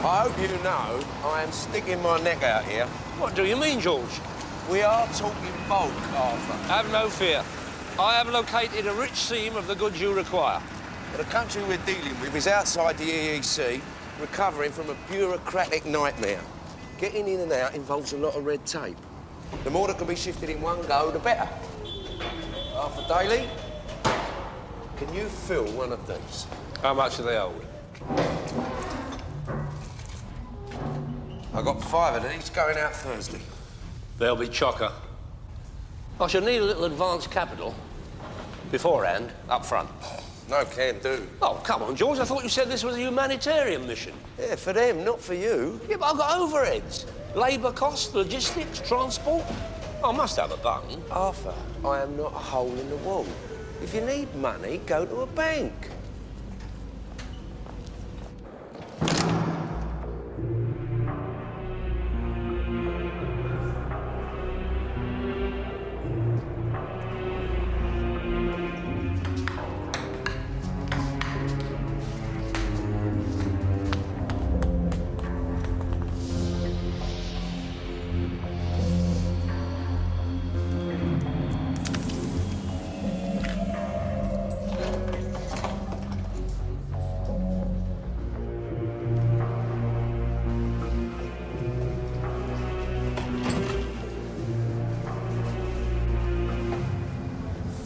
I hope you know I am sticking my neck out here. What do you mean, George? We are talking bulk, Arthur. Have no fear. I have located a rich seam of the goods you require. But the country we're dealing with is outside the EEC, recovering from a bureaucratic nightmare. Getting in and out involves a lot of red tape. The more that can be shifted in one go, the better. Arthur Daley, can you fill one of these? How much are they owed? I got 5 of these going out Thursday. They'll be chocker. I should need a little advance capital beforehand, up front. No can do. Oh, come on, George. I thought you said this was a humanitarian mission. Yeah, for them, not for you. Yeah, but I've got overheads. Labour costs, logistics, transport. I must have a bung. Arthur, I am not a hole in the wall. If you need money, go to a bank.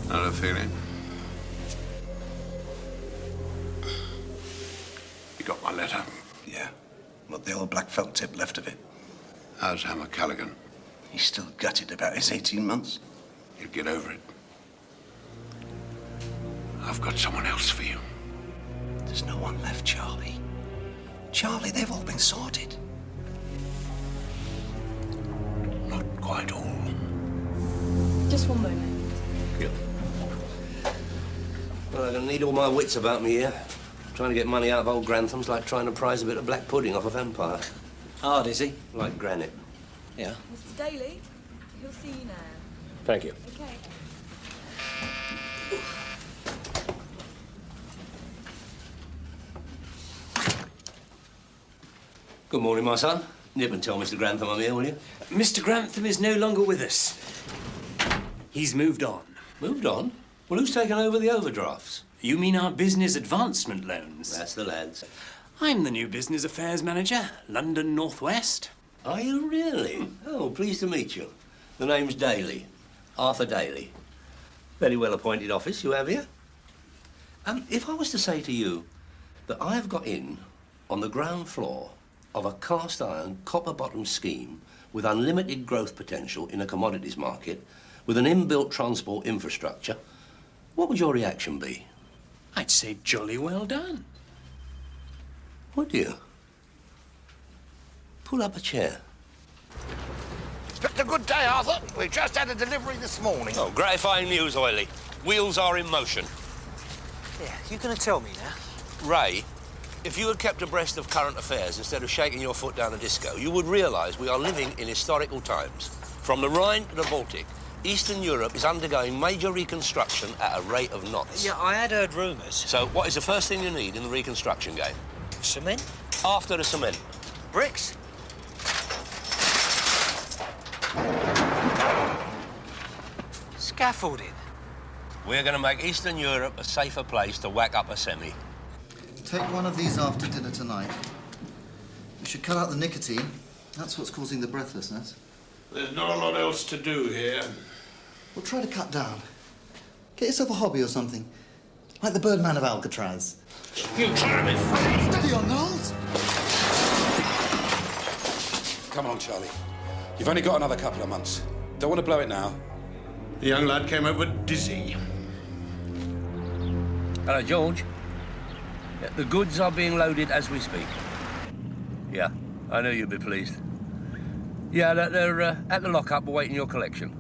Not a feeling. You got my letter? Yeah. What the old black felt tip left of it. How's Hammer Callaghan? He's still gutted about his 18 months. He'll get over it. I've got someone else for you. There's no one left, Charlie. Charlie, they've all been sorted. Not quite all. Just one moment. Well, I'm going to need all my wits about me here. Trying to get money out of old Grantham's like trying to prize a bit of black pudding off a vampire. Hard, is he? Like granite. Yeah. Mr. Daley, he'll see you now. Thank you. Okay. Good morning, my son. Nip and tell Mr. Grantham I'm here, will you? Mr. Grantham is no longer with us. He's moved on. Moved on? Well, who's taken over the overdrafts? You mean our business advancement loans? That's the lads. I'm the new business affairs manager, London Northwest. Are you really? Oh, pleased to meet you. The name's Daley. Arthur Daley. Very well-appointed office you have here. If I was to say to you that I've got in on the ground floor of a cast-iron, copper-bottom scheme with unlimited growth potential in a commodities market with an inbuilt transport infrastructure, what would your reaction be? I'd say jolly well done. Would you? Pull up a chair. Inspector, good day, Arthur. We just had a delivery this morning. Oh, gratifying news, Oily. Wheels are in motion. Yeah, you gonna tell me now? Ray, if you had kept abreast of current affairs instead of shaking your foot down a disco, you would realise we are living in historical times. From the Rhine to the Baltic, Eastern Europe is undergoing major reconstruction at a rate of knots. Yeah, I had heard rumours. So what is the first thing you need in the reconstruction game? Cement? After the cement. Bricks? Scaffolding? We're going to make Eastern Europe a safer place to whack up a semi. Take one of these after dinner tonight. You should cut out the nicotine. That's what's causing the breathlessness. There's not a lot else to do here. Well, try to cut down. Get yourself a hobby or something. Like the Birdman of Alcatraz. You try me. Steady on, Knowles! Come on, Charlie. You've only got another couple of months. Don't want to blow it now. The young lad came over dizzy. Hello, George. Yeah, the goods are being loaded as we speak. Yeah, I know you'll be pleased. Yeah, they're at the lockup awaiting your collection.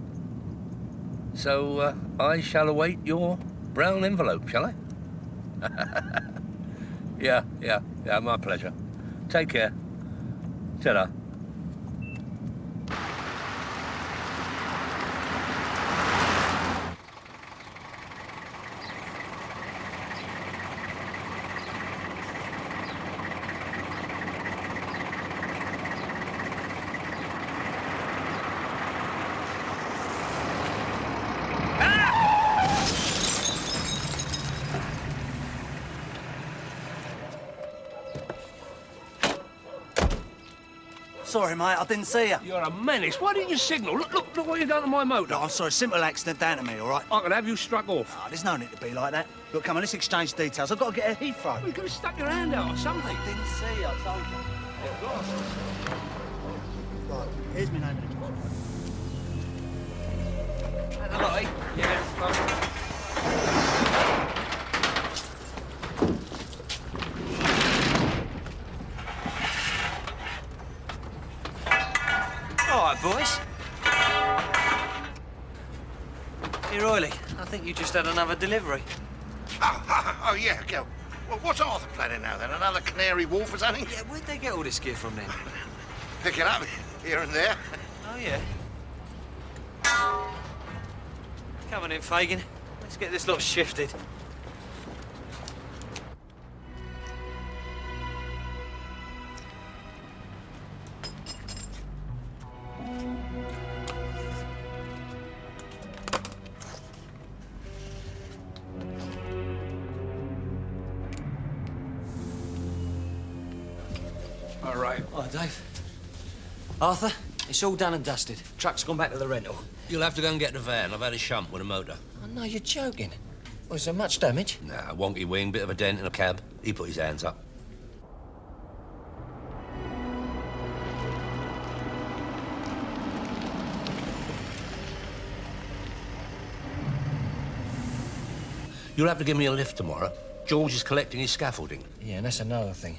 So, I shall await your brown envelope, shall I? Yeah, my pleasure. Take care. Ta-ra. Sorry, mate, I didn't see you. You're a menace. Why didn't you signal? Look what you've done to my motor. No, I'm sorry, simple accident down to me, all right? I could have you struck off. Oh, there's no need to be like that. Look, come on, let's exchange details. I've got to get a Heathrow. Well, you could have stuck your hand out or something. Didn't see you, I told you. Right, here's my name and address. Hello, eh? Yeah. All right, boys. Here, Oily, I think you just had another delivery. Oh, yeah, go. Well, what's Arthur planning now, then? Another Canary Wharf or something? Yeah, where'd they get all this gear from, then? Pick it up here and there. Oh, yeah. Come on in, Fagin. Let's get this lot shifted. All right. Hi, Dave. Arthur, it's all done and dusted. Truck's gone back to the rental. You'll have to go and get the van. I've had a shunt with a motor. Oh, no, you're joking. Was there much damage? Nah, wonky wing, bit of a dent in a cab. He put his hands up. You'll have to give me a lift tomorrow. George is collecting his scaffolding. Yeah, and that's another thing.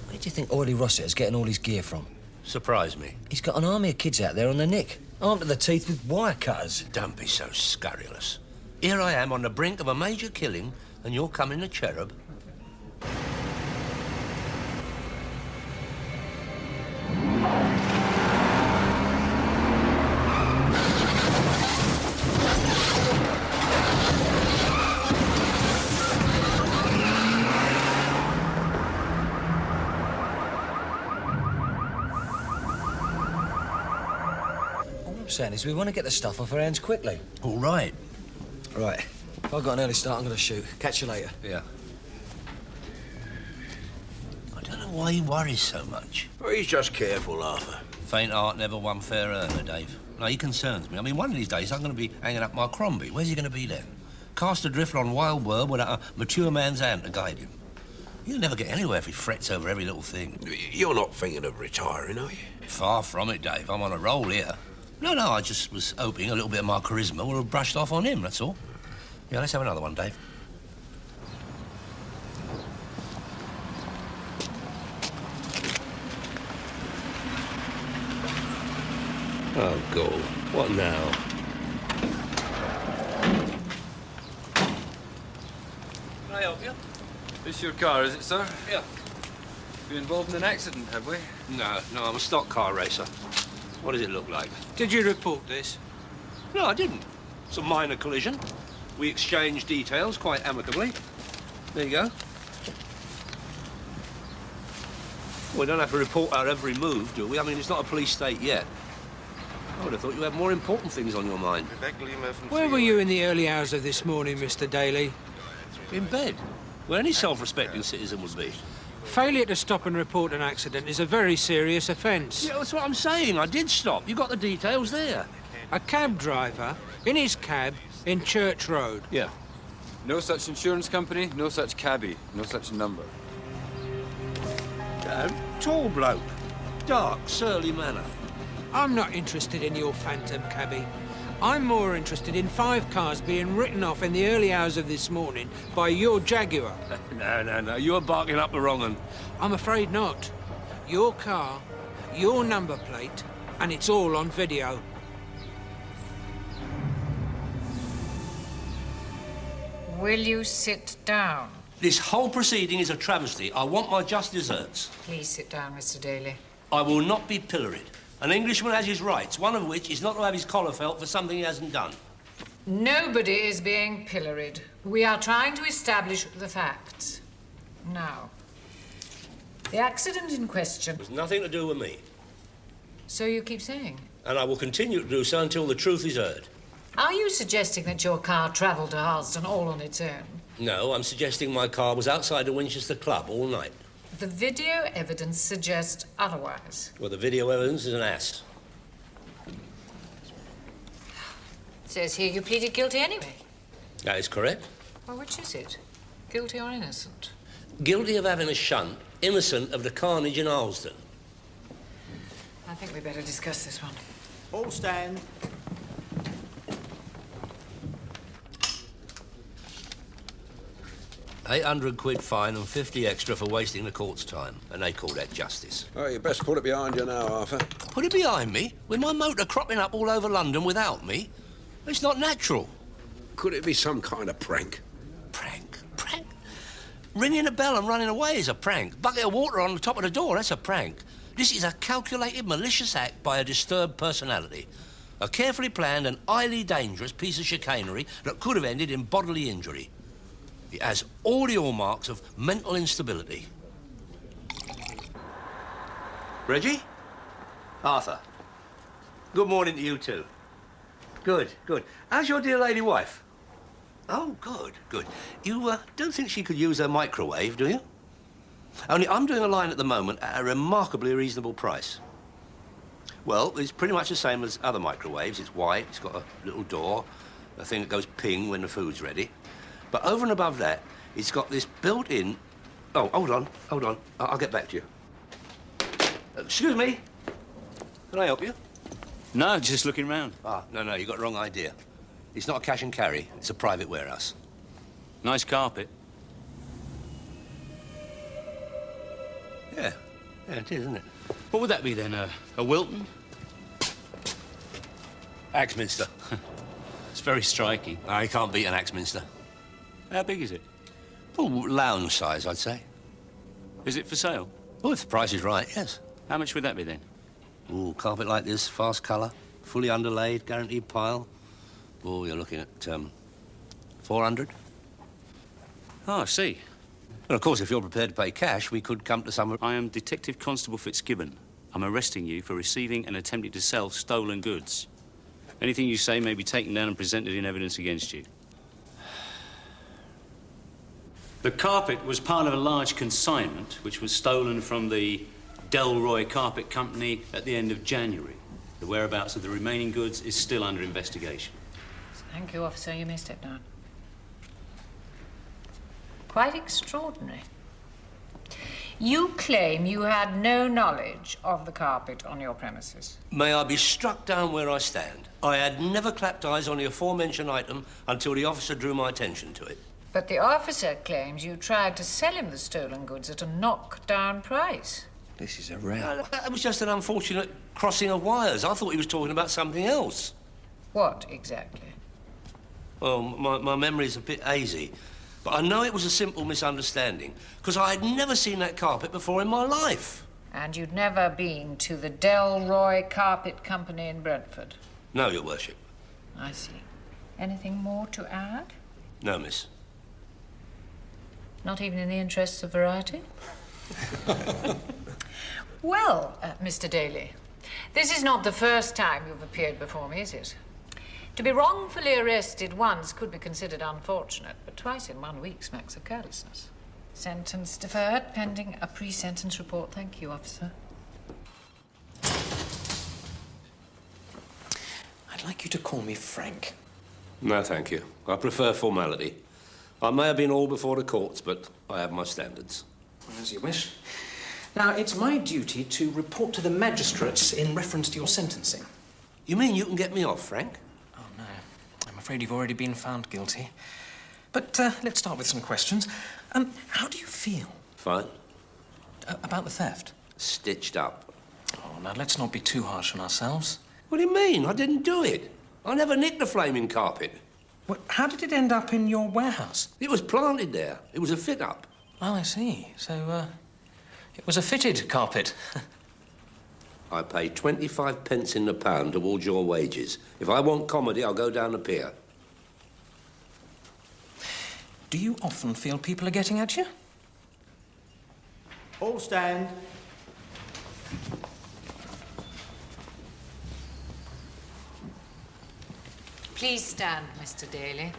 Where do you think Oily Rossiter's getting all his gear from? Surprise me. He's got an army of kids out there on the nick, armed to the teeth with wire cutters. Don't be so scurrilous. Here I am on the brink of a major killing, and you're coming to Cherub. All I'm saying is we want to get the stuff off our hands quickly. All right. Right. If I've got an early start, I'm going to shoot. Catch you later. Yeah. I don't know why he worries so much. Well, he's just careful, Arthur. Faint heart never won fair earner, Dave. No, he concerns me. I mean, one of these days I'm going to be hanging up my Crombie. Where's he going to be then? Cast adrift on wild world without a mature man's hand to guide him. He'll never get anywhere if he frets over every little thing. You're not thinking of retiring, are you? Far from it, Dave. I'm on a roll here. No, I just was hoping a little bit of my charisma would have brushed off on him, that's all. Yeah, let's have another one, Dave. Oh, God. What now? Can I help you? This your car, is it, sir? Yeah. You involved in an accident, have we? No, I'm a stock car racer. What does it look like? Did you report this? No, I didn't. It's a minor collision. We exchanged details quite amicably. There you go. We don't have to report our every move, do we? I mean, it's not a police state yet. I would have thought you had more important things on your mind. Where were you in the early hours of this morning, Mr. Daley? In bed, where any self-respecting citizen would be. Failure to stop and report an accident is a very serious offence. Yeah, that's what I'm saying. I did stop. You got the details there. A cab driver, in his cab, in Church Road. Yeah. No such insurance company, no such cabbie, no such number. Tall bloke. Dark, surly manner. I'm not interested in your phantom cabbie. I'm more interested in 5 cars being written off in the early hours of this morning by your Jaguar. No. You're barking up the wrong one. I'm afraid not. Your car, your number plate, and it's all on video. Will you sit down? This whole proceeding is a travesty. I want my just desserts. Please sit down, Mr. Daley. I will not be pilloried. An Englishman has his rights, one of which is not to have his collar felt for something he hasn't done. Nobody is being pilloried. We are trying to establish the facts. Now, the accident in question... It has nothing to do with me. So you keep saying? And I will continue to do so until the truth is heard. Are you suggesting that your car travelled to Harleston all on its own? No, I'm suggesting my car was outside the Winchester Club all night. The video evidence suggests otherwise. Well, the video evidence is an ass. It says here you pleaded guilty anyway. That is correct. Well, which is it? Guilty or innocent? Guilty of having a shunt, innocent of the carnage in Harlesden. I think we better discuss this one. All stand. £800 fine and 50 extra for wasting the court's time, and they call that justice. Oh, you best put it behind you now, Arthur. Put it behind me? With my motor cropping up all over London without me? It's not natural. Could it be some kind of prank? Prank? Prank? Ringing a bell and running away is a prank. Bucket of water on the top of the door, that's a prank. This is a calculated, malicious act by a disturbed personality. A carefully planned and highly dangerous piece of chicanery that could have ended in bodily injury. It has all the hallmarks of mental instability. Reggie? Arthur. Good morning to you too. Good, good. How's your dear lady wife? Oh, good, good. You don't think she could use her microwave, do you? Only I'm doing a line at the moment at a remarkably reasonable price. Well, it's pretty much the same as other microwaves. It's white, it's got a little door, a thing that goes ping when the food's ready. But over and above that, it's got this built-in... Oh, hold on. I'll get back to you. Excuse me. Can I help you? No, just looking round. Ah, no, you got the wrong idea. It's not a cash and carry. It's a private warehouse. Nice carpet. Yeah, it is, isn't it? What would that be then? A Wilton? Axminster. It's very striking. I can't beat an Axminster. How big is it? Oh, lounge size, I'd say. Is it for sale? Oh, if the price is right, yes. How much would that be then? Ooh, carpet like this, fast colour, fully underlaid, guaranteed pile. Oh, you're looking at, 400. Oh, I see. Well, of course, if you're prepared to pay cash, we could come to some... I am Detective Constable Fitzgibbon. I'm arresting you for receiving and attempting to sell stolen goods. Anything you say may be taken down and presented in evidence against you. The carpet was part of a large consignment which was stolen from the Delroy Carpet Company at the end of January. The whereabouts of the remaining goods is still under investigation. Thank you, officer. You may step down. Quite extraordinary. You claim you had no knowledge of the carpet on your premises. May I be struck down where I stand. I had never clapped eyes on the aforementioned item until the officer drew my attention to it. But the officer claims you tried to sell him the stolen goods at a knockdown price. This is a row. That was just an unfortunate crossing of wires. I thought he was talking about something else. What exactly? Well, my memory's a bit hazy. But I know it was a simple misunderstanding, because I had never seen that carpet before in my life. And you'd never been to the Delroy Carpet Company in Brentford? No, Your Worship. I see. Anything more to add? No, miss. Not even in the interests of variety? Well, Mr. Daley, this is not the first time you've appeared before me, is it? To be wrongfully arrested once could be considered unfortunate, but twice in 1 week smacks of carelessness. Sentence deferred, pending a pre-sentence report. Thank you, officer. I'd like you to call me Frank. No, thank you. I prefer formality. I may have been all before the courts, but I have my standards. As you wish. Now, it's my duty to report to the magistrates in reference to your sentencing. You mean you can get me off, Frank? Oh, no. I'm afraid you've already been found guilty. But let's start with some questions. How do you feel? Fine. About the theft? Stitched up. Oh, now, let's not be too harsh on ourselves. What do you mean? I didn't do it. I never nicked the flaming carpet. Well, how did it end up in your warehouse? It was planted there. It was a fit-up. Oh, I see. So, it was a fitted carpet. I pay 25 pence in the pound towards your wages. If I want comedy, I'll go down the pier. Do you often feel people are getting at you? All stand. Please stand, Mr. Daley.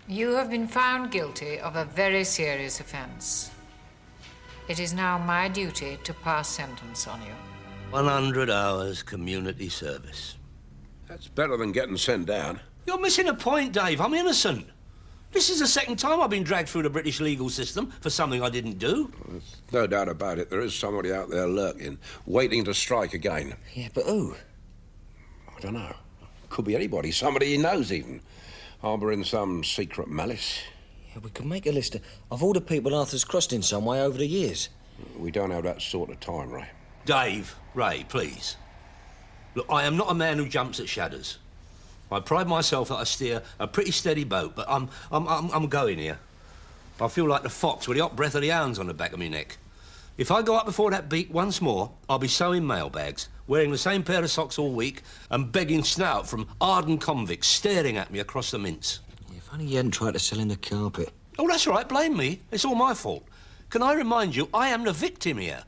You have been found guilty of a very serious offence. It is now my duty to pass sentence on you. 100 hours community service. That's better than getting sent down. You're missing a point, Dave. I'm innocent. This is the second time I've been dragged through the British legal system for something I didn't do. There's no doubt about it. There is somebody out there lurking, waiting to strike again. Yeah, but who? I don't know. Could be anybody. Somebody he knows, even. Harbouring some secret malice. Yeah, we could make a list of all the people Arthur's crossed in some way over the years. We don't have that sort of time, Ray. Dave, Ray, please. Look, I am not a man who jumps at shadows. I pride myself that I steer a pretty steady boat, but I'm going here. I feel like the fox with the hot breath of the hounds on the back of my neck. If I go up before that beak once more, I'll be sewing mailbags, wearing the same pair of socks all week, and begging snout from ardent convicts staring at me across the mints. Yeah, if only you hadn't tried to sell him the carpet. Oh, that's all right. Blame me. It's all my fault. Can I remind you, I am the victim here.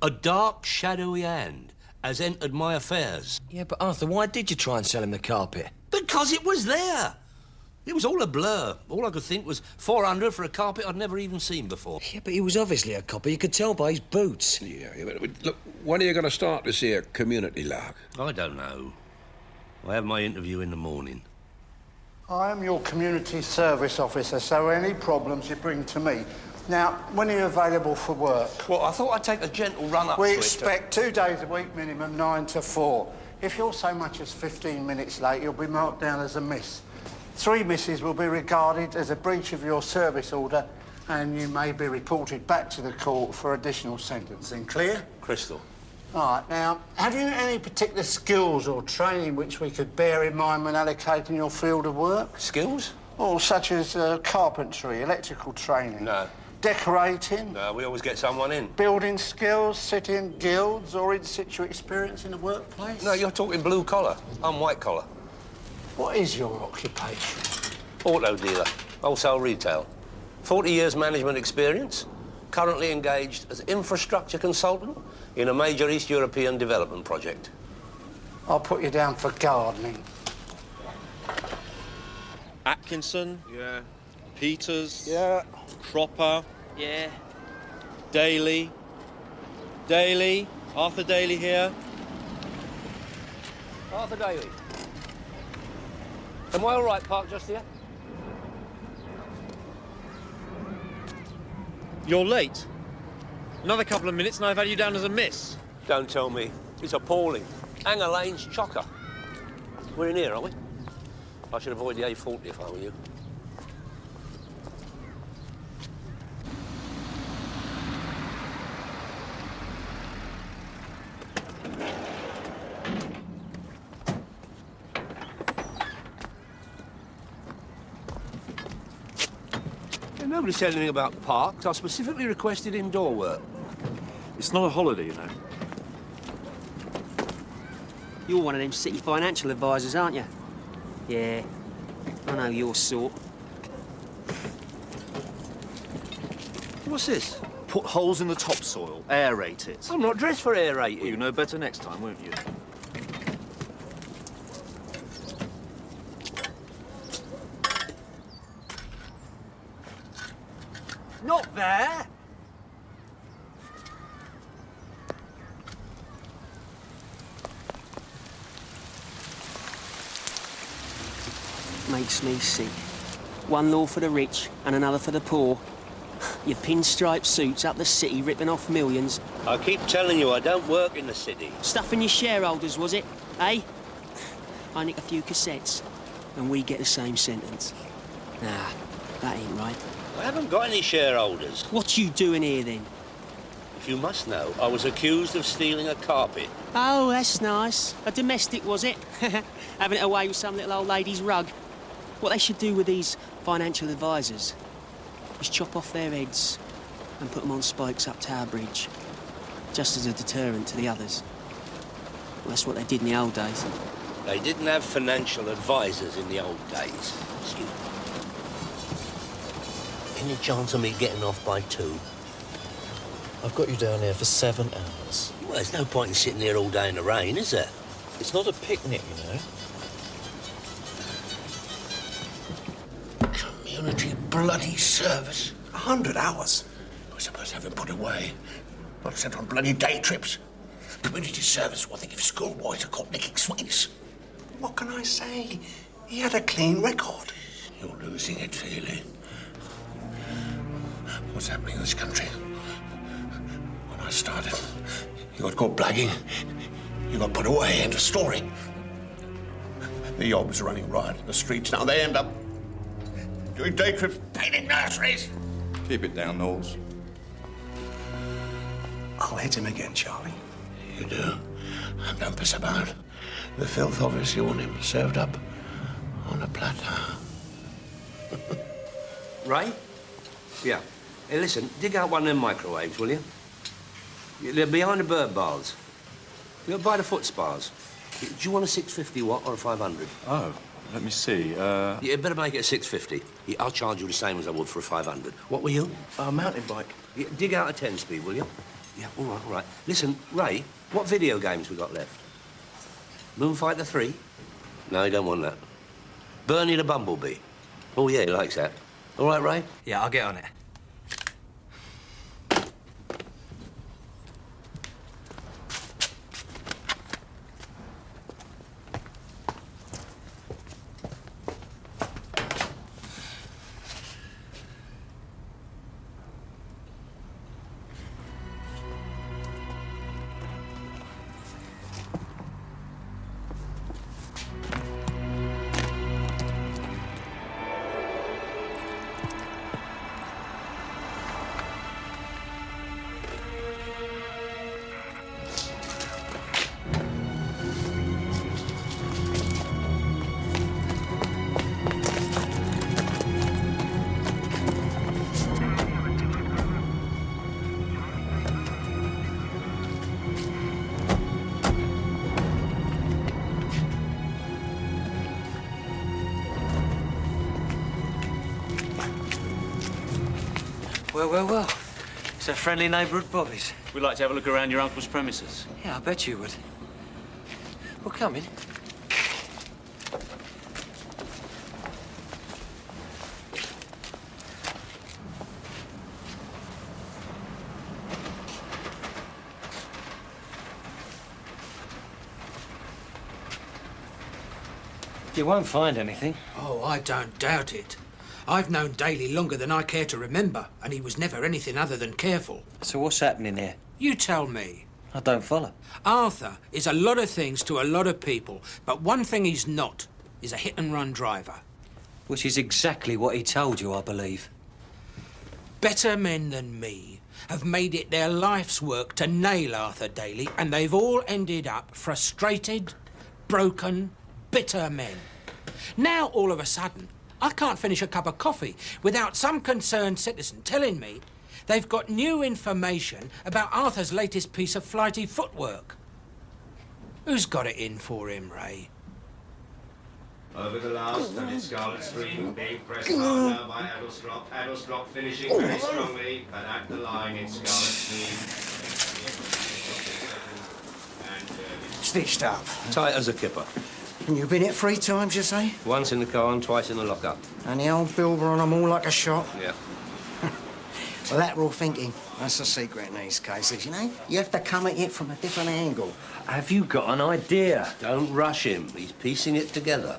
A dark, shadowy hand has entered my affairs. Yeah, but Arthur, why did you try and sell him the carpet? Because it was there. It was all a blur. All I could think was 400 for a carpet I'd never even seen before. Yeah, but he was obviously a copper. You could tell by his boots. Yeah, but look, when are you going to start this here community lark? I don't know. I have my interview in the morning. I am your community service officer, so any problems you bring to me. Now, when are you available for work? Well, I thought I'd take a gentle run up We to it. expect 2 days a week minimum, 9 to 4. If you're so much as 15 minutes late, you'll be marked down as a miss. 3 misses will be regarded as a breach of your service order, and you may be reported back to the court for additional sentencing. Clear? Crystal. All right, now, have you any particular skills or training which we could bear in mind when allocating your field of work? Skills? Or such as carpentry, electrical training? No. Decorating? No, we always get someone in. Building skills, sitting guilds, or in situ experience in the workplace? No, you're talking blue collar. I'm white collar. What is your occupation? Auto dealer, wholesale retail. 40 years management experience. Currently engaged as infrastructure consultant in a major East European development project. I'll put you down for gardening. Atkinson? Yeah. Peters? Yeah. Cropper? Yeah. Daley? Daley? Arthur Daley here? Arthur Daley. Am I all right, parked just here? You're late. Another couple of minutes and I've had you down as a miss. Don't tell me. It's appalling. Hanger Lane's chocker. We're in here, aren't we? I should avoid the A40 if I were you. Nobody said anything about parks. I specifically requested indoor work. It's not a holiday, you know. You're one of them city financial advisors, aren't you? Yeah, I know your sort. What's this? Put holes in the topsoil, aerate it. I'm not dressed for aerating. Well, you know better next time, won't you? Not there! Makes me sick. One law for the rich and another for the poor. Your pinstripe suits up the city ripping off millions. I keep telling you I don't work in the city. Stuffing your shareholders, was it? Eh? I nick a few cassettes and we get the same sentence. Nah, that ain't right. I haven't got any shareholders. What you doing here, then? If you must know, I was accused of stealing a carpet. Oh, that's nice. A domestic, was it? Having it away with some little old lady's rug. What they should do with these financial advisors is chop off their heads and put them on spikes up Tower Bridge, just as a deterrent to the others. Well, that's what they did in the old days. They didn't have financial advisors in the old days. Excuse me. Any chance of me getting off by 2? I've got you down here for 7 hours. Well, there's no point in sitting here all day in the rain, is there? It's not a picnic, you know. Community bloody service. 100 hours. It's supposed to have him put away. Not sent on bloody day trips. Community service will think if schoolboys are caught nicking sweets. What can I say? He had a clean record. You're losing it, Phelan. What's happening in this country? When I started, you got caught blagging. You got put away. End of story. The yobs running riot in the streets. Now they end up doing day trips, painting nurseries. Keep it down, Knowles. I'll hit him again, Charlie. You do? And don't piss about. The filth obviously want him served up on a platter. Ray? Yeah. Hey, listen, dig out one of them microwaves, will you? They're behind the bird baths. You're by the foot spas. Do you want a 650 watt or a 500? Oh, let me see. You better make it a 650. Yeah, I'll charge you the same as I would for a 500. What were you? A mountain bike. Yeah, dig out a 10-speed, will you? Yeah, all right, all right. Listen, Ray, what video games we got left? Moonfighter 3? No, you don't want that. Bernie the Bumblebee? Oh, yeah, he likes that. All right, Ray? Yeah, I'll get on it. Well. It's a friendly neighbourhood, Bobby's. We'd like to have a look around your uncle's premises. Yeah, I bet you would. Well, come in. You won't find anything. Oh, I don't doubt it. I've known Daley longer than I care to remember, and he was never anything other than careful. So what's happening here? You tell me. I don't follow. Arthur is a lot of things to a lot of people, but one thing he's not is a hit-and-run driver. Which is exactly what he told you, I believe. Better men than me have made it their life's work to nail Arthur Daley, and they've all ended up frustrated, broken, bitter men. Now, all of a sudden, I can't finish a cup of coffee without some concerned citizen telling me they've got new information about Arthur's latest piece of flighty footwork. Who's got it in for him, Ray? Over the last, and it's Scarlet Stream, being pressed hard now by Addlestrop. Addlestrop finishing very strongly, but at the line in Scarlet Stream. Stitched up. Tight as a kipper. And you've been hit 3 times, you say? Once in the car and twice in the lockup. And the old Bilber on them all like a shot? Yeah. Lateral thinking. That's the secret in these cases, you know? You have to come at it from a different angle. Have you got an idea? Don't rush him. He's piecing it together.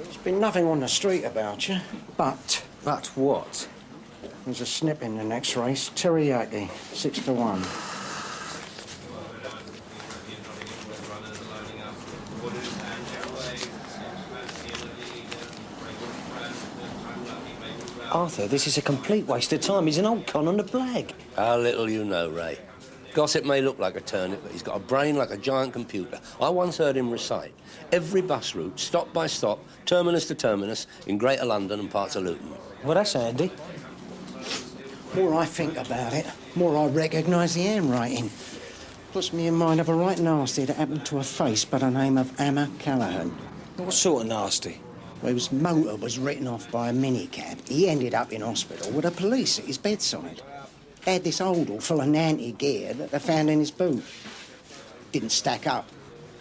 There's been nothing on the street about you, but... But what? There's a snip in the next race. Teriyaki, 6-1. Arthur, this is a complete waste of time. He's an old con on the blag. How little you know, Ray. Gossip may look like a turnip, but he's got a brain like a giant computer. I once heard him recite every bus route, stop by stop, terminus to terminus, in Greater London and parts of Luton. Well, that's handy. More I think about it, more I recognise the handwriting. Puts me in mind of a right nasty that happened to a face by the name of Emma Callaghan. What sort of nasty? Well, his motor was written off by a minicab. He ended up in hospital with the police at his bedside. They had this holdall full of nanty gear that they found in his boot. Didn't stack up.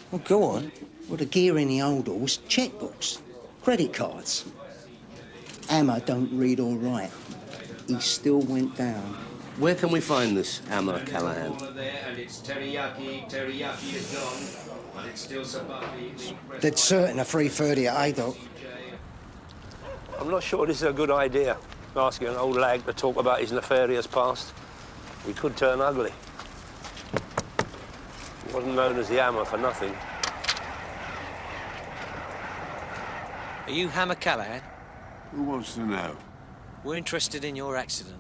Well, go on. Well, the gear in the holdall was checkbooks, credit cards. Emma don't read or write. he still went down. Where can we find this Hammer Callahan? And it's teriyaki. Teriyaki is gone, but it's still sabaki. Dead certain a 3:30 at Haydock. I'm not sure this is a good idea, asking an old lag to talk about his nefarious past. He could turn ugly. He wasn't known as the Hammer for nothing. Are you Hammer Callahan? Who wants to know? We're interested in your accident.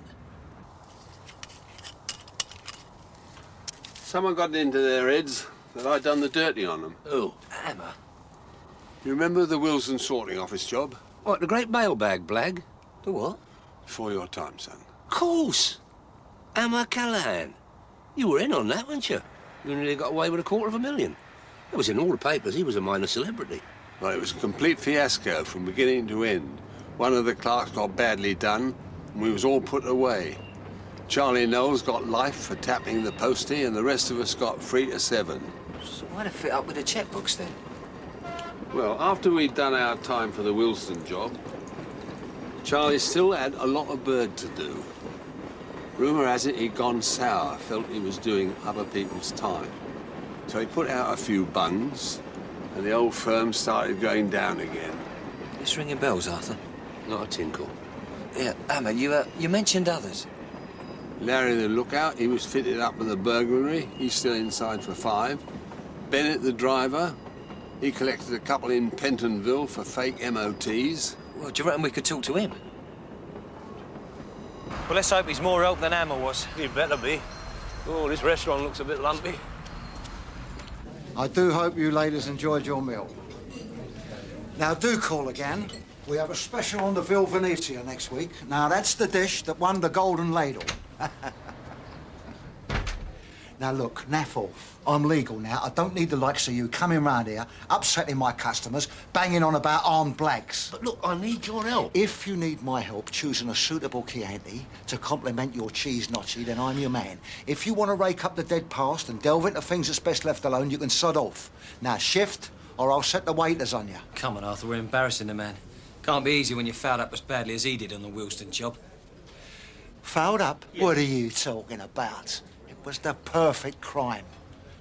Someone got into their heads that I'd done the dirty on them. Who? Hammer? You remember the Wilson sorting office job? What, the great mailbag blag? The what? Before your time, son. Of course. Hammer Callahan. You were in on that, weren't you? You nearly got away with $250,000. It was in all the papers. He was a minor celebrity. Well, it was a complete fiasco from beginning to end. One of the clerks got badly done, and we was all put away. Charlie Knowles got life for tapping the postie, and the rest of us got 3 to 7. So why'd it fit up with the checkbooks then? Well, after we'd done our time for the Wilson job, Charlie still had a lot of bird to do. Rumour has it he'd gone sour, felt he was doing other people's time. So he put out a few buns, and the old firm started going down again. It's ringing bells, Arthur. Not a tinkle. Yeah, Hammer, you mentioned others. Larry the lookout, he was fitted up with a burglary. He's still inside for 5. Bennett the driver, he collected a couple in Pentonville for fake MOTs. Well, do you reckon we could talk to him? Well, let's hope he's more help than Hammer was. He'd better be. Oh, this restaurant looks a bit lumpy. I do hope you ladies enjoyed your meal. Now, do call again. We have a special on the Ville Venezia next week. Now, that's the dish that won the Golden Ladle. Now, look, naff off. I'm legal now. I don't need the likes of you coming round here, upsetting my customers, banging on about armed blags. But look, I need your help. If you need my help choosing a suitable Chianti to complement your cheese gnocchi, then I'm your man. If you want to rake up the dead past and delve into things that's best left alone, you can sod off. Now, shift, or I'll set the waiters on you. Come on, Arthur, we're embarrassing the man. Can't be easy when you're fouled up as badly as he did on the Wilson job. Fouled up? Yeah. What are you talking about? It was the perfect crime.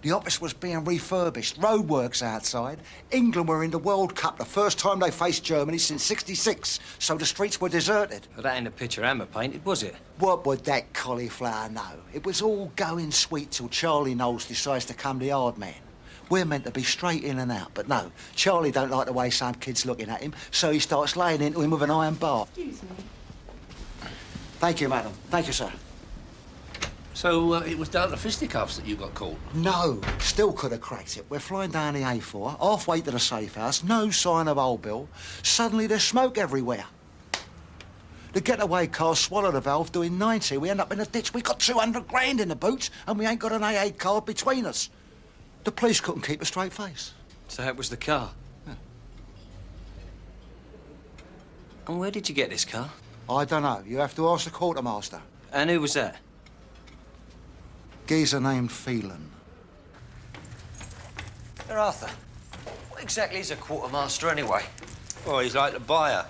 The office was being refurbished, roadworks outside. England were in the World Cup, the first time they faced Germany since '66, so the streets were deserted. But that ain't a picture Hammer painted, was it? What would that cauliflower know? It was all going sweet till Charlie Knowles decides to come the hard man. We're meant to be straight in and out, but no. Charlie don't like the way some kid's looking at him, so he starts laying into him with an iron bar. Excuse me. Thank you, madam. Thank you, sir. So it was down to fisticuffs that you got caught? No, still could have cracked it. We're flying down the A4, halfway to the safe house, no sign of old Bill. Suddenly there's smoke everywhere. The getaway car swallowed a valve doing 90. We end up in a ditch. We got 200 grand in the boots, and we ain't got an AA card between us. The police couldn't keep a straight face. So that was the car? Yeah. And where did you get this car? I don't know. You have to ask the quartermaster. And who was that? Geezer named Phelan. Sir Arthur, what exactly is a quartermaster anyway? Oh, he's like the buyer.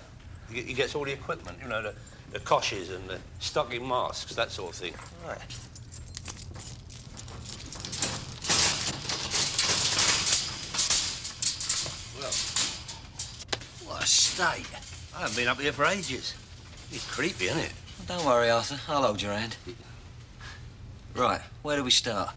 He gets all the equipment, you know, the coshes and the stocking masks, that sort of thing. Right. Well, what a state. I haven't been up here for ages. It's creepy, isn't it? Well, don't worry, Arthur. I'll hold your hand. Right, where do we start?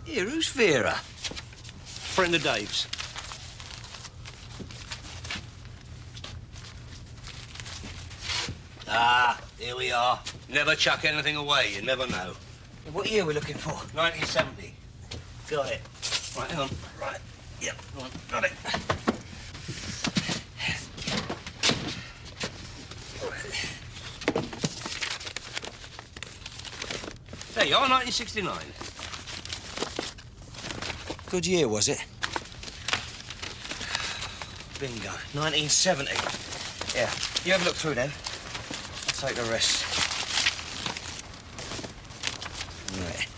Here, who's Vera? Friend of Dave's. Ah, here we are. Never chuck anything away, you never know. What year are we looking for? 1970. Got it. Right, hang on. Right. Yep, go on. Got it. There you are, 1969. Good year, was it? Bingo. 1970. Yeah, you have a look through then. I'll take the rest. Right.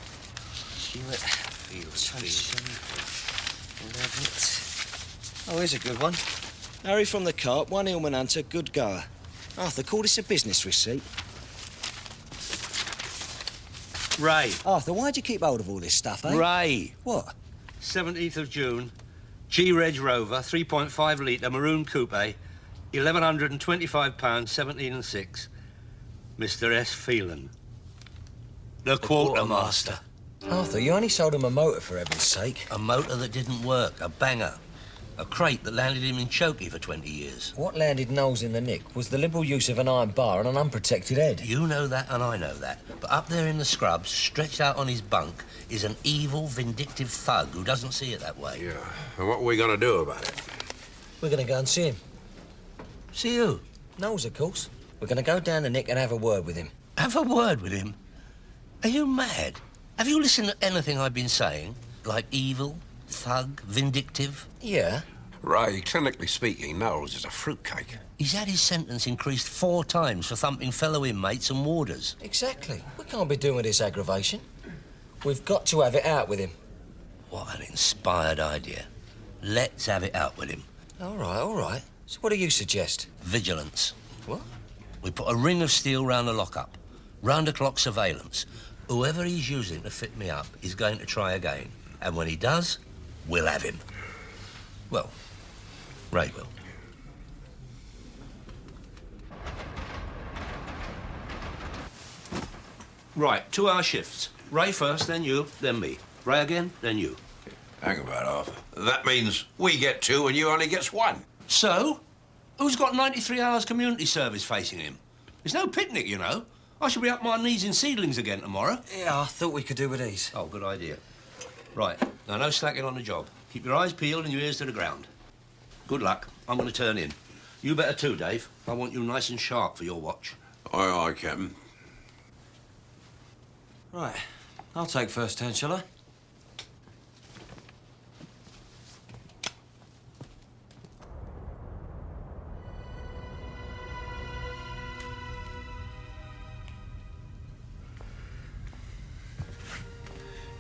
Hewitt, Fields. 11th. Oh, here's a good one. Harry from the Carp, 1 Hillman Hunter, good goer. Arthur, call this a business receipt. Ray. Arthur, why'd you keep hold of all this stuff, eh? Ray. What? 17th of June, G-Reg Rover, 3.5 litre, maroon coupe, £1,125, 17 and 6. Mr. S. Phelan. The quartermaster. Arthur, you only sold him a motor, for heaven's sake. A motor that didn't work, a banger. A crate that landed him in chokey for 20 years. What landed Knowles in the nick was the liberal use of an iron bar and an unprotected head. You know that and I know that. But up there in the scrubs, stretched out on his bunk, is an evil, vindictive thug who doesn't see it that way. Yeah, and what are we going to do about it? We're going to go and see him. See who? Knowles, of course. We're going to go down the nick and have a word with him. Have a word with him? Are you mad? Have you listened to anything I've been saying? Like evil, thug, vindictive? Yeah. Ray, clinically speaking, Knowles is a fruitcake. He's had his sentence increased 4 times for thumping fellow inmates and warders. Exactly. We can't be doing this aggravation. We've got to have it out with him. What an inspired idea. Let's have it out with him. All right, all right. So what do you suggest? Vigilance. What? We put a ring of steel round the lockup. Round-the-clock surveillance. Whoever he's using to fit me up is going to try again. And when he does, we'll have him. Well, Ray will. Right, 2-hour shifts. Ray first, then you, then me. Ray again, then you. Hang about, Arthur. That means we get 2 and you only gets 1. So? Who's got 93 hours community service facing him? It's no picnic, you know. I shall be up my knees in seedlings again tomorrow. Yeah, I thought we could do with these. Oh, good idea. Right, now no slacking on the job. Keep your eyes peeled and your ears to the ground. Good luck. I'm going to turn in. You better too, Dave. I want you nice and sharp for your watch. Aye, aye, Captain. Right. I'll take first turn, shall I?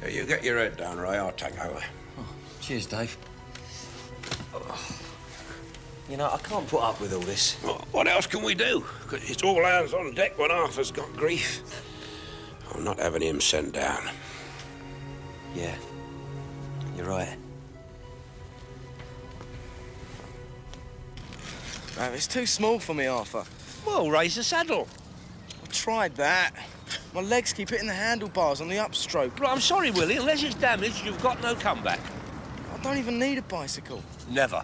Yeah, you get your head down, Ray. I'll take over. Oh, cheers, Dave. You know, I can't put up with all this. Well, what else can we do? 'Cause it's all hands on deck when Arthur's got grief. I'm not having him sent down. Yeah, you're right. It's too small for me, Arthur. Well, raise the saddle. I tried that. My legs keep hitting the handlebars on the upstroke. Right, I'm sorry, Willie. Unless it's damaged, you've got no comeback. I don't even need a bicycle. Never.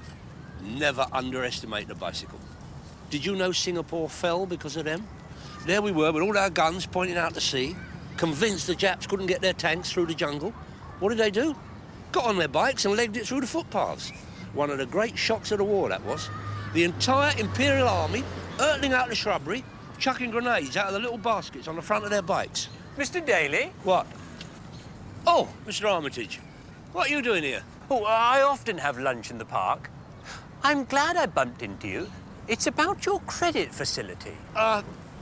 Never underestimate the bicycle. Did you know Singapore fell because of them? There we were with all our guns pointing out to sea, convinced the Japs couldn't get their tanks through the jungle. What did they do? Got on their bikes and legged it through the footpaths. One of the great shocks of the war, that was. The entire Imperial Army hurtling out the shrubbery, chucking grenades out of the little baskets on the front of their bikes. Mr. Daley? What? Oh, Mr. Armitage. What are you doing here? Oh, I often have lunch in the park. I'm glad I bumped into you. It's about your credit facility.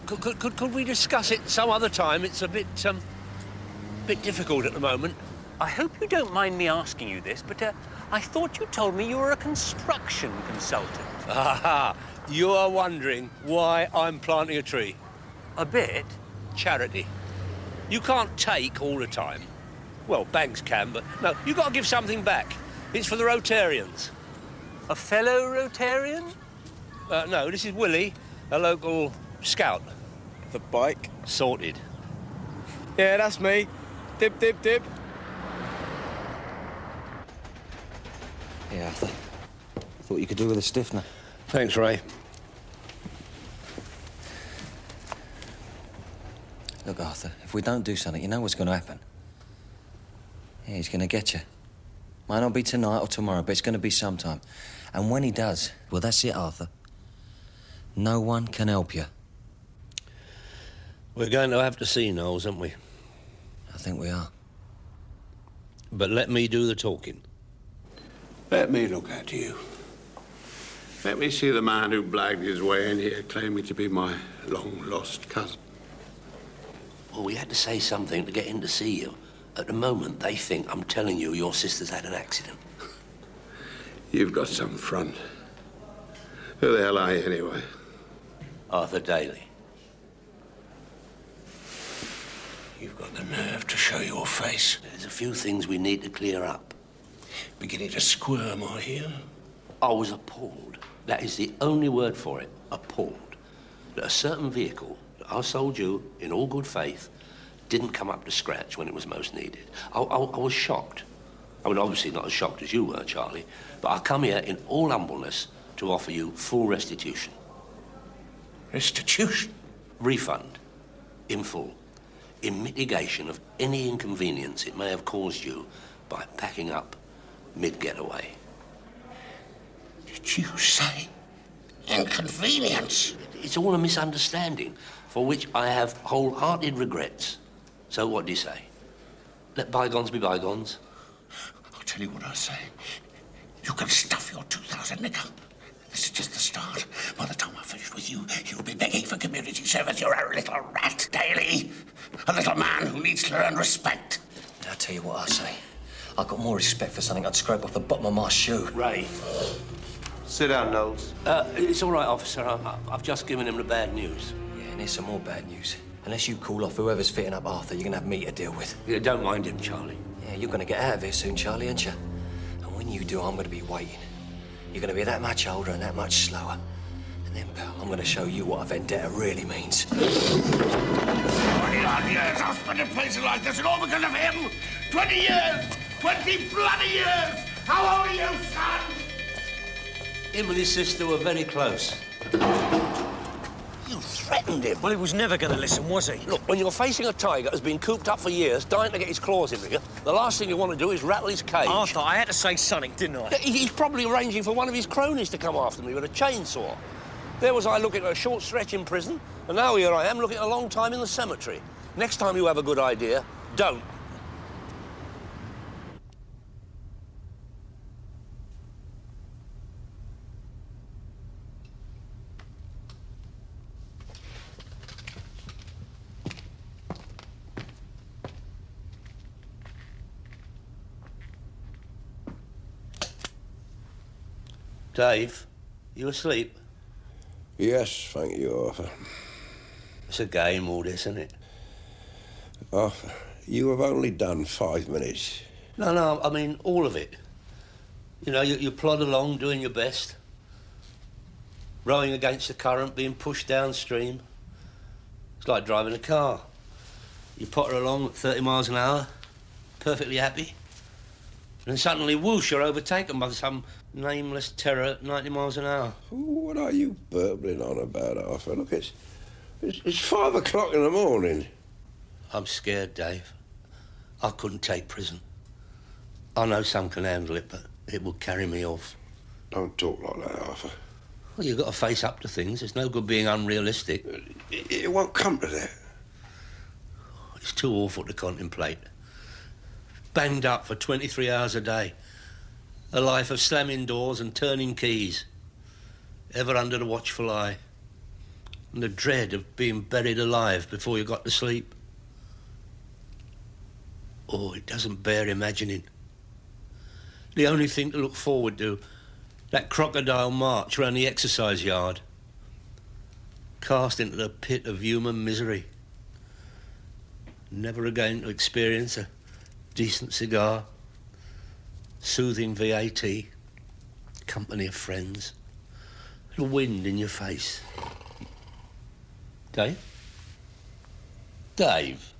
Could we discuss it some other time? It's a bit difficult at the moment. I hope you don't mind me asking you this, but I thought you told me you were a construction consultant. Aha! You are wondering why I'm planting a tree. A bit? Charity. You can't take all the time. Well, banks can, but no, you've got to give something back. It's for the Rotarians. A fellow Rotarian? No, this is Willie, a local scout. The bike? Sorted. Yeah, that's me. Dib, dib, dib. Yeah, Arthur. Thought you could do with a stiffener. Thanks, Ray. Look, Arthur, if we don't do something, you know what's going to happen. Yeah, he's going to get you. Might not be tonight or tomorrow, but it's going to be sometime. And when he does, well, that's it, Arthur. No one can help you. We're going to have to see Knowles, aren't we? I think we are. But let me do the talking. Let me look at you. Let me see the man who blagged his way in here, claiming to be my long-lost cousin. Well, we had to say something to get in to see you. At the moment, they think I'm telling you your sister's had an accident. You've got some front. Who the hell are you, anyway? Arthur Daley. You've got the nerve to show your face. There's a few things we need to clear up. Beginning to squirm, I hear. I was appalled. That is the only word for it. Appalled. That a certain vehicle that I sold you in all good faith didn't come up to scratch when it was most needed. I was shocked. I mean, obviously not as shocked as you were, Charlie, but I come here in all humbleness to offer you full restitution. Restitution? Refund. In full. In mitigation of any inconvenience it may have caused you by packing up mid-getaway. Did you say inconvenience? It's all a misunderstanding, for which I have wholehearted regrets. So what do you say? Let bygones be bygones? I'll tell you what I say. You can stuff your 2,000 nicker. This is just the start. By the time I'm finished with you, you'll be begging for community service. You're a little rat, Daley. A little man who needs to learn respect. I'll tell you what I say. I've got more respect for something I'd scrape off the bottom of my shoe. Ray. Sit down, Knowles. It's all right, officer. I've just given him the bad news. Yeah, and here's some more bad news. Unless you call off whoever's fitting up Arthur, you're gonna have me to deal with. Yeah, don't mind him, Charlie. Yeah, you're gonna get out of here soon, Charlie, aren't you? And when you do, I'm gonna be waiting. You're gonna be that much older and that much slower. And then, pal, I'm gonna show you what a vendetta really means. 20-odd years I've spent in places like this, and all because of him. 20 years! 20 bloody years! How old are you, son? Him and his sister were very close. You threatened him. Well, he was never going to listen, was he? Look, when you're facing a tiger who's been cooped up for years, dying to get his claws into you, the last thing you want to do is rattle his cage. Arthur, I had to say something, didn't I? He's probably arranging for one of his cronies to come after me with a chainsaw. There was I looking at a short stretch in prison, and now here I am looking at a long time in the cemetery. Next time you have a good idea, don't. Dave, you asleep? Yes, thank you, Arthur. It's a game, all this, isn't it? Arthur, you have only done 5 minutes. No, I mean all of it. You know, you plod along, doing your best. Rowing against the current, being pushed downstream. It's like driving a car. You potter along at 30 miles an hour, perfectly happy. And then suddenly, whoosh, you're overtaken by some nameless terror at 90 miles an hour. What are you burbling on about, Arthur? Look, it's 5 o'clock in the morning. I'm scared, Dave. I couldn't take prison. I know some can handle it, but it will carry me off. Don't talk like that, Arthur. Well, you've got to face up to things. It's no good being unrealistic. It won't come to that. It's too awful to contemplate. Banged up for 23 hours a day. A life of slamming doors and turning keys. Ever under the watchful eye. And the dread of being buried alive before you got to sleep. Oh, it doesn't bear imagining. The only thing to look forward to, that crocodile march round the exercise yard. Cast into the pit of human misery. Never again to experience a decent cigar, soothing VAT, company of friends, the wind in your face. Dave? Dave?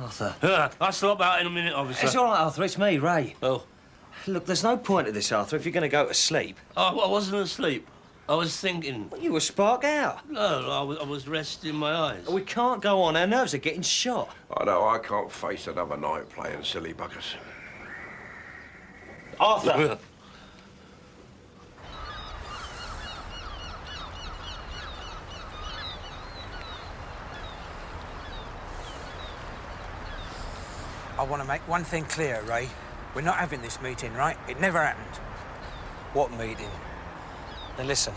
Arthur. I'll stop out in a minute, officer. It's all right, Arthur. It's me, Ray. Oh. Look, there's no point to this, Arthur, if you're going to go to sleep. Oh, I wasn't asleep. I was thinking. Well, you were spark out. No, I was resting my eyes. We can't go on. Our nerves are getting shot. I know, I can't face another night playing silly buggers. Arthur! I want to make one thing clear, Ray. We're not having this meeting, right? It never happened. What meeting? Now listen,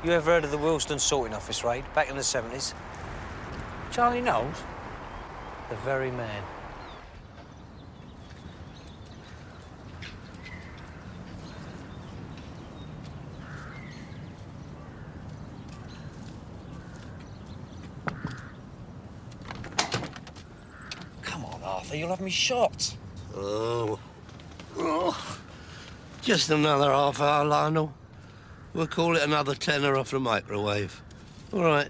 you ever heard of the Willesden sorting office raid back in the 70s? Charlie Knowles? The very man. Come on, Arthur, you'll have me shot. Oh. Just another half hour, Lionel. We'll call it another tenner off the microwave. All right.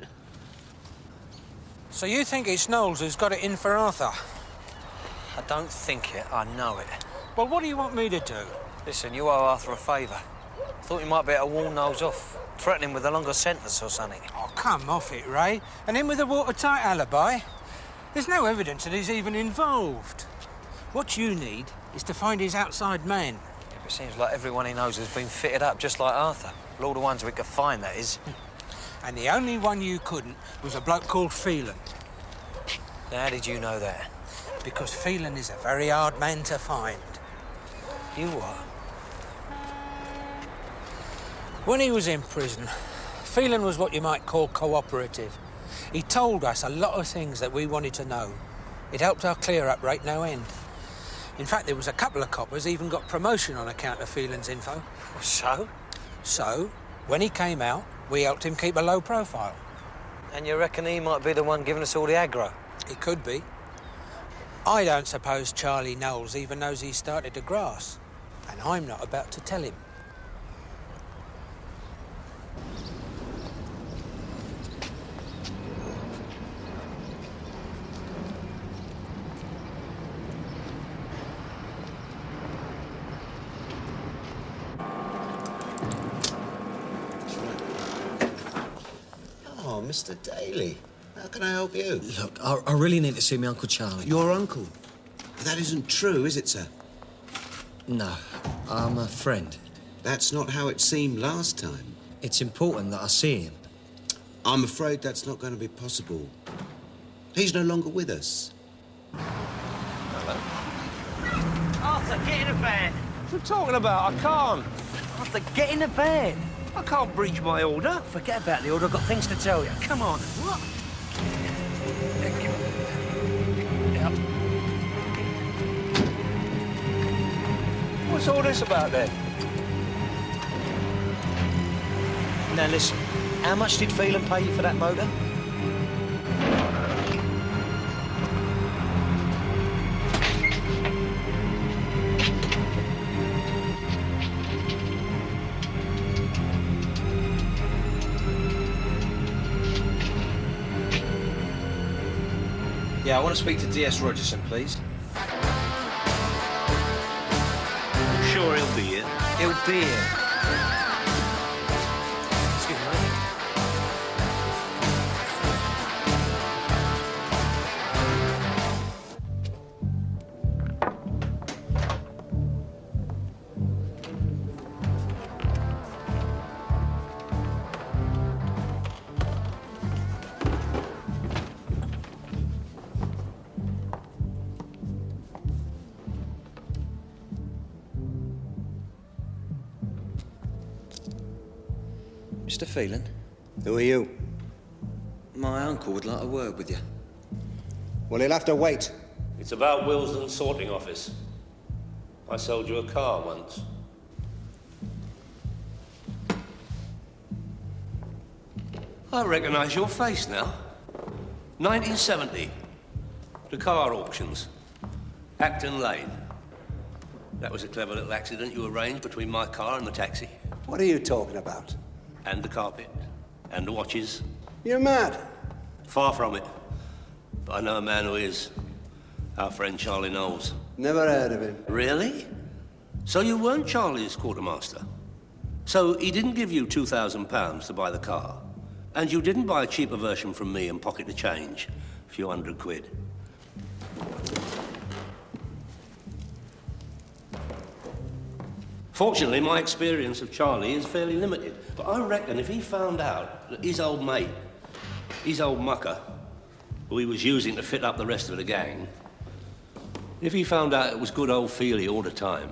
So you think it's Knowles who's got it in for Arthur? I don't think it, I know it. Well, what do you want me to do? Listen, you owe Arthur a favour. I thought you might be able to warn Knowles off, threaten him with a longer sentence or something. Oh, come off it, Ray. And him with a watertight alibi. There's no evidence that he's even involved. What you need is to find his outside man. Yeah, but it seems like everyone he knows has been fitted up just like Arthur. Well, all the ones we could find, that is. And the only one you couldn't was a bloke called Phelan. Now, how did you know that? Because Phelan is a very hard man to find. You what? When he was in prison, Phelan was what you might call cooperative. He told us a lot of things that we wanted to know. It helped our clear-up rate no end. In fact, there was a couple of coppers even got promotion on account of Phelan's info. So? So, when he came out, we helped him keep a low profile. And you reckon he might be the one giving us all the aggro? He could be. I don't suppose Charlie Knowles even knows he's started to grass. And I'm not about to tell him. Oh, Mr. Daley, how can I help you? Look, I really need to see my Uncle Charlie. Your uncle? That isn't true, is it, sir? No, I'm a friend. That's not how it seemed last time. It's important that I see him. I'm afraid that's not going to be possible. He's no longer with us. Hello? Arthur, get in the van. What are you talking about? I can't. Arthur, get in the van. I can't breach my order. Forget about the order. I've got things to tell you. Come on. What? What's all this about, then? Now, listen. How much did Phelan pay you for that motor? Yeah, I want to speak to DS Rogerson, please. I'm sure he'll be here. He'll be here. Excuse me. Mr. Phelan? Who are you? My uncle would like a word with you. Well, he'll have to wait. It's about Willesden sorting office. I sold you a car once. I recognise your face now. 1970. The car auctions. Acton Lane. That was a clever little accident you arranged between my car and the taxi. What are you talking about? And the carpet. And the watches. You're mad. Far from it. But I know a man who is. Our friend Charlie Knowles. Never heard of him. Really? So you weren't Charlie's quartermaster? So he didn't give you £2,000 to buy the car? And you didn't buy a cheaper version from me and pocket the change? A few £100. Fortunately, my experience of Charlie is fairly limited. But I reckon if he found out that his old mate, his old mucker, who he was using to fit up the rest of the gang, if he found out it was good old Phelan all the time,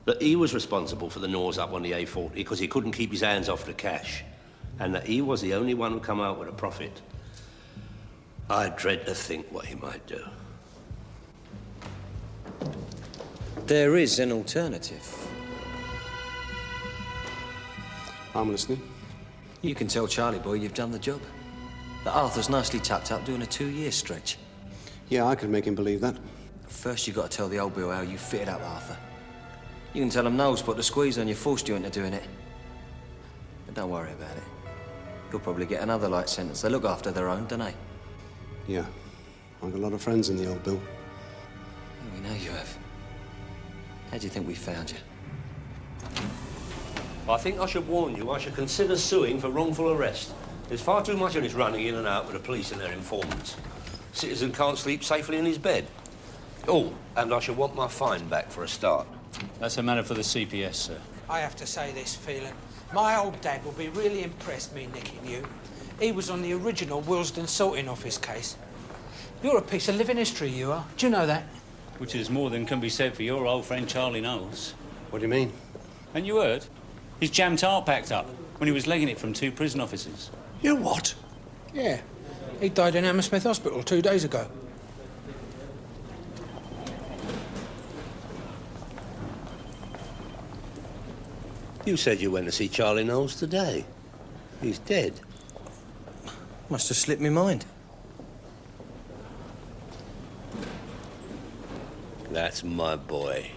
that he was responsible for the gnaws up on the A40 because he couldn't keep his hands off the cash, and that he was the only one who come out with a profit, I dread to think what he might do. There is an alternative. I'm listening. You can tell Charlie boy you've done the job. That Arthur's nicely tucked up doing a 2-year stretch. Yeah, I could make him believe that. First, you've got to tell the old Bill how you fitted up Arthur. You can tell him Knowles put the squeeze on you, forced you into doing it. But don't worry about it. You'll probably get another light sentence. They look after their own, don't they? Yeah. I've got a lot of friends in the old Bill. We know you have. How do you think we found you? I think I should warn you, I should consider suing for wrongful arrest. There's far too much of this running in and out with the police and their informants. Citizen can't sleep safely in his bed. Oh, and I should want my fine back for a start. That's a matter for the CPS, sir. I have to say this, Phelan. My old dad will be really impressed me nicking you. He was on the original Willesden sorting office case. You're a piece of living history, you are. Do you know that? Which is more than can be said for your old friend Charlie Knowles. What do you mean? And you heard? His jam tart packed up when he was legging it from 2 prison officers. You what? Yeah. He died in Hammersmith Hospital 2 days ago. You said you went to see Charlie Knowles today. He's dead. Must have slipped my mind. That's my boy.